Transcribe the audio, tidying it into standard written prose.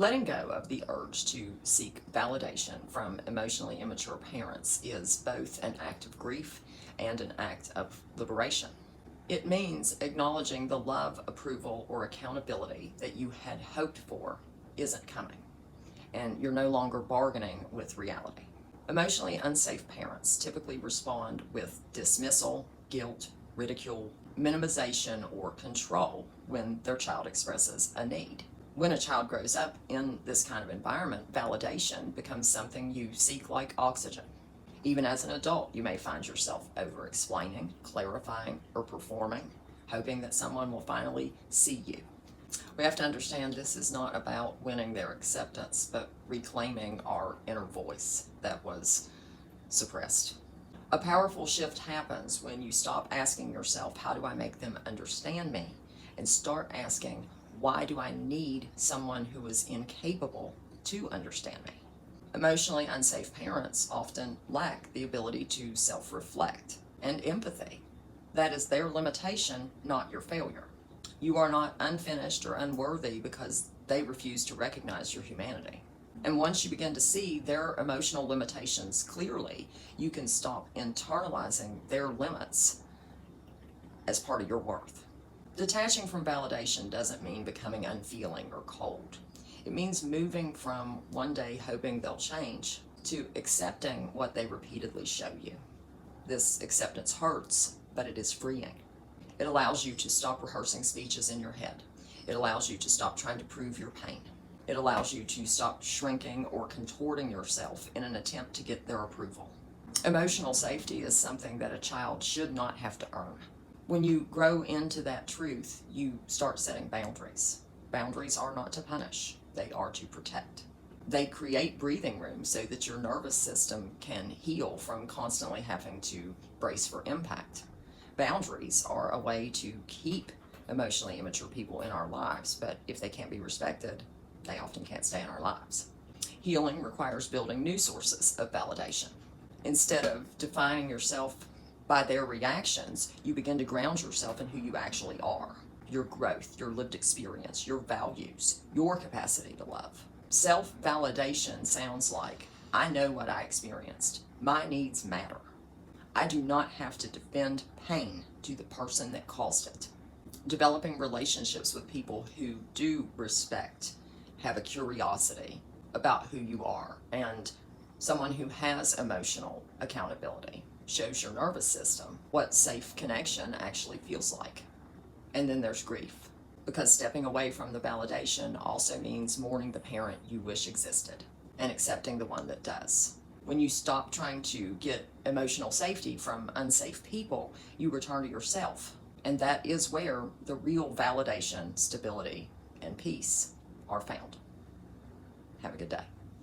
Letting go of the urge to seek validation from emotionally immature parents is both an act of grief and an act of liberation. It means acknowledging the love, approval, or accountability that you had hoped for isn't coming, and you're no longer bargaining with reality. Emotionally unsafe parents typically respond with dismissal, guilt, ridicule, minimization, or control when their child expresses a need. When a child grows up in this kind of environment, validation becomes something you seek like oxygen. Even as an adult, you may find yourself over-explaining, clarifying, or performing, hoping that someone will finally see you. We have to understand this is not about winning their acceptance, but reclaiming our inner voice that was suppressed. A powerful shift happens when you stop asking yourself, how do I make them understand me? And start asking, why do I need someone who is incapable to understand me? Emotionally unsafe parents often lack the ability to self-reflect and empathy. That is their limitation, not your failure. You are not unfinished or unworthy because they refuse to recognize your humanity. And once you begin to see their emotional limitations clearly, you can stop internalizing their limits as part of your worth. Detaching from validation doesn't mean becoming unfeeling or cold. It means moving from one day hoping they'll change to accepting what they repeatedly show you. This acceptance hurts, but it is freeing. It allows you to stop rehearsing speeches in your head. It allows you to stop trying to prove your pain. It allows you to stop shrinking or contorting yourself in an attempt to get their approval. Emotional safety is something that a child should not have to earn. When you grow into that truth, you start setting boundaries. Boundaries are not to punish, they are to protect. They create breathing room so that your nervous system can heal from constantly having to brace for impact. Boundaries are a way to keep emotionally immature people in our lives, but if they can't be respected, they often can't stay in our lives. Healing requires building new sources of validation. Instead of defining yourself by their reactions, you begin to ground yourself in who you actually are, your growth, your lived experience, your values, your capacity to love. Self-validation sounds like, I know what I experienced. My needs matter. I do not have to defend pain to the person that caused it. Developing relationships with people who do respect, have a curiosity about who you are, and someone who has emotional accountability shows your nervous system what safe connection actually feels like. And then there's grief, because stepping away from the validation also means mourning the parent you wish existed and accepting the one that does. When you stop trying to get emotional safety from unsafe people, you return to yourself. And that is where the real validation, stability, and peace are found. Have a good day.